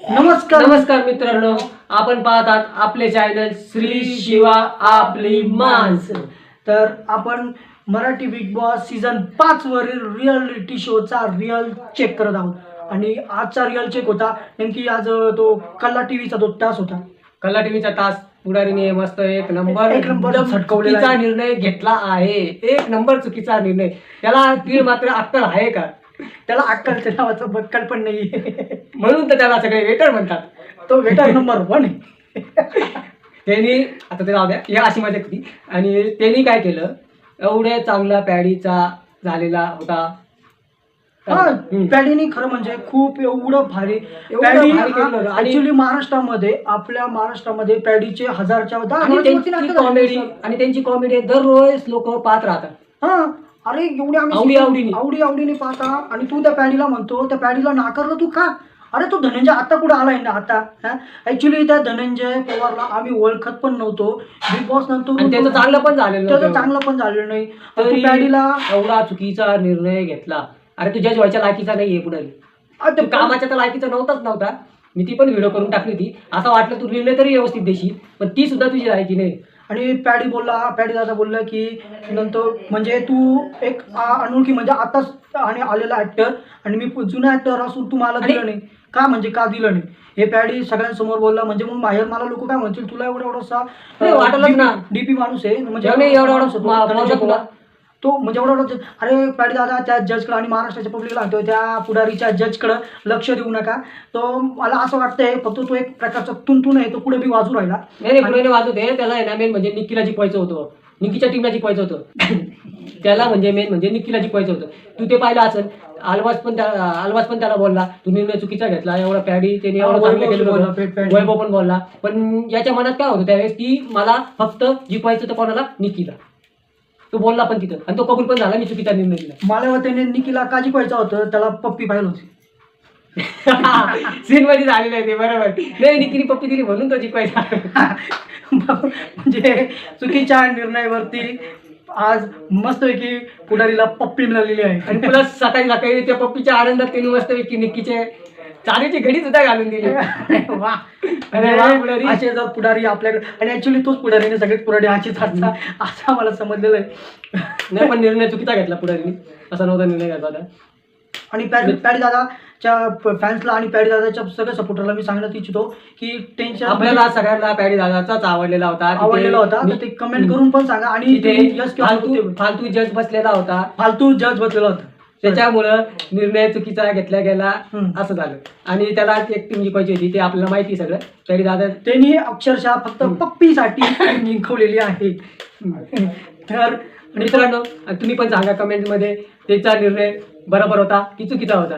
नमस्कार नमस्कार मित्रांनो, आपण पाहतात आपले चॅनल श्री शिवा आपली माणसं. तर आपण मराठी बिग बॉस सीझन 5 वरील रिअलिटी शोचा रिअल चेक करत आहोत आणि आजचा रिअल चेक होता नेमकी आज तो कल्ला टीव्हीचा तो तास होता. कल्ला टीव्हीचा तास पुढारीने मस्त एक नंबर एकदम झटकवलेला चुकीचा आहे. निर्णय घेतला आहे. एक नंबर चुकीचा निर्णय. त्याला तीळ मात्र अक्कल आहे का? त्याला अक्कलच्या नावाचं बक्कल पण नाही. म्हणून तर त्याला सगळे वेटर म्हणतात. तो वेटर नंबर 1 आहे. त्यांनी आता ते राहू द्या, या अशी मजा होती. आणि त्यांनी काय केलं, एवढ्या चांगला पॅडीचा झालेला होता. पॅडीनी खरं म्हणजे खूप एवढं भारी भारी केलं. आणि ऍक्च्युली महाराष्ट्रामध्ये आपल्या महाराष्ट्रामध्ये पॅडीचे हजारच्या आणि त्यांची कॉमेडी दररोज लोक पाहत राहतात. हा अरे एवढे आवडीने पाहता आणि तू त्या पॅडीला म्हणतो, त्या पॅडीला नाकारलं तू का? अरे तो धनंजय आता कुठं आलाय ना आता. ऍक्च्युली त्या धनंजय पवारला आम्ही ओळखत पण नव्हतो. बिग बॉस नंतर त्याचं चांगलं पण झालेलं नाही. तू पॅडीला एवढा चुकीचा निर्णय घेतला. अरे तू जज व्हायच्या लायकीचा नाहीये. पुढे कामाच्या तर लायकीचा नव्हता. मी ती पण व्हिडिओ करून टाकली होती. असं वाटलं तू निर्णय तरी व्यवस्थित देशील, पण ती सुद्धा तुझी लायकी नाही. आणि पॅडी दादा बोलला की नंतर म्हणजे तू एक अनोळखी म्हणजे आताच आणि आलेला ऍक्टर आणि मी जुना ऍक्टर असून तू मला दिलं नाही का, म्हणजे का दिलं नाही हे पॅडी सगळ्यांसमोर बोलला. म्हणजे मग बाहेर मला लोक काय म्हणतील, तुला एवढासा वाटलंच ना डीपी माणूस आहे म्हणजे एवढा तो म्हणजे एवढा. अरे पॅडी दादा त्या जजकडं आणि महाराष्ट्राच्या पब्लिकला म्हणतोय त्या पुढारीच्या जजकडं लक्ष देऊ नका. तो मला असं वाटतंय फक्त तो एक प्रकारचा तुंतून आहे, तो पुढे बी वाजू राहिला. नाही पुढे वाजू दे. त्याला आहे ना मेन म्हणजे निक्कीला जिंकवायचं होतं. निक्कीच्या टीमला जिंकवायचं होतं. त्याला म्हणजे मेन म्हणजे निक्कीला जिंकवायचं होतं. तू ते पाहिलं असेल. अलवास पण त्याला बोलला तू निर्णय चुकीचा घेतला. एवढा पॅडी त्याने एवढं चांगलं केलं होतं. वैभव पण बोलला. पण याच्या मनात काय होतं त्यावेळेस की मला फक्त जिंकवायचं होतं कोणाला, निक्कीला. तो बोलला पण तिथं आणि तो कबूल पण झाला. मी चुकीचा निर्णय दिला. मला त्याने निकीला का जिंकवायचं होतं, त्याला पप्पी पाहिलं होती. सीन मध्ये झालेलं आहे ते बरोबर. नाही निकीने पप्पी दिली म्हणून तो जिंकवायचा. म्हणजे चुकीच्या निर्णयावरती आज मस्तपैकी पुढारीला पप्पी मिळालेली आहे. आणि प्लस सकाळी त्या पप्पीच्या आनंदात त्यांनी मस्तपैकी निक्कीचे चालीची घडी सुद्धा घालून दिली. वा पुढारी असे जर पुढारी आपल्याकडे, आणि ऍक्च्युली तोच पुढारीने सगळेच पुढारी असेच असतात असं आम्हाला समजलेलं आहे. नाही पण निर्णय चुकीचा घेतला पुढारीने. असा नव्हता निर्णय घेतला. आणि पॅडी दादाच्या फॅन्सला आणि पॅडी दादाच्या सगळ्या सपोर्टरला मी सांगण्यात इच्छितो की टेन्शन आपल्याला सगळ्यांना पॅडी दादाचाच आवडलेला होता. ते कमेंट करून पण सांगा. आणि फालतू जज बसलेला होता. त्याच्यामुळं निर्णय चुकीचा घेतला गेला असं झालं. आणि त्याला एक टीम जिंकायची होती, ते आपल्याला माहिती सगळं. पॅडी दादा त्यांनी अक्षरशः फक्त पप्पीसाठी जिंकवलेली आहे. तर मित्रांनो तुम्ही पण सांगा कमेंटमध्ये त्याचा निर्णय बरोबर होता की चुकीचा होता.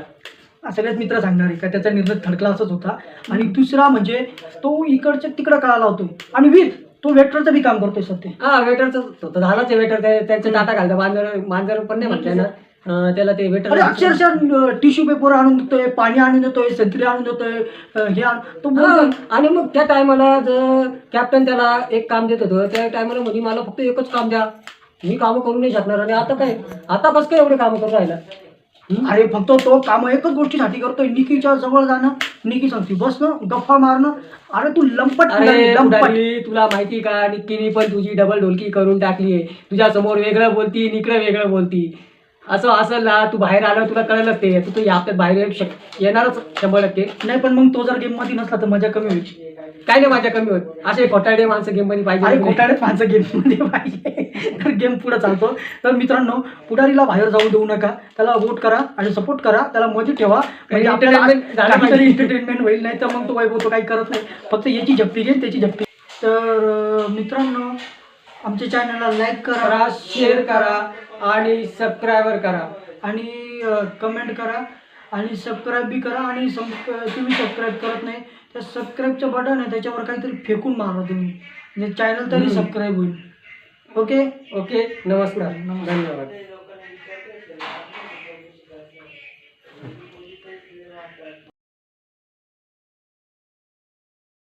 सगळेच मित्र सांगणार आहे का त्याचा निर्णय थडकला असंच होता. आणि दुसरा म्हणजे तो इकडच्या तिकडं कळाला होतो. आणि तो वेटरचं बी काम करतोय सध्या. वेटरचं होतं झालंच. वेटर त्यांच्या टाटा घालतं. मांजर पण नाही म्हणताय ना त्याला. ते वेटर अक्षरशः टिश्यू पेपर आणून देतोय, पाणी आणून देतोय, संत्री आणून देतोय, तो बोलतोय. आणि मग त्या टायमाला जर कॅप्टन त्याला एक काम देत होतं, त्या टायमाला म्हणजे मला फक्त एकच काम द्या, मी कामं करू नाही शकणार. आणि आता बस काय एवढे कामं करून राहिला. अरे फक्त तो काम एकच गोष्टीसाठी करतोय, निकीच्या जवळ जाणं. निकी सांगते बस ना गप्पा मारणं. अरे तू लंपट. तुला माहिती का निक्कीने पण तुझी डबल ढोलकी करून टाकली आहे. तुझ्या समोर वेगळं बोलती, इकडे वेगळं बोलती. असं असेल ना, तू बाहेर आलं तुला कळलं ते तू यात बाहेर येणारच 100%. नाही पण मग तो जर गेम मध्ये नसला तर मजा कमी होईल. काय नाही मजा कमी होत. असे खोटाडे माणसं गेम मध्ये पाहिजे. खोटाडे माणसं गेम मध्ये पाहिजे तर गेम पुढे चालतो. तर मित्रांनो पुढारीला बाहेर जाऊ देऊ नका. त्याला वोट करा आणि सपोर्ट करा. त्याला मध्ये ठेवा म्हणजे आपल्याला एंटरटेनमेंट होईल. नाही तर मग तो वैभव तो काही करत नाही, फक्त याची झपटी घेईल त्याची झपटी. तर मित्रांनो आमच्या चॅनलला लाईक करा, शेअर करा आणि सबस्क्राईबर करा आणि कमेंट करा आणि सबस्क्राईब बी करा. आणि तुम्ही सबस्क्राईब करत नाही त्या सबस्क्राईबचं बटन आहे त्याच्यावर काहीतरी फेकून मारा तुम्ही, म्हणजे चॅनल तरी सबस्क्राईब होईल. ओके नमस्कार, धन्यवाद.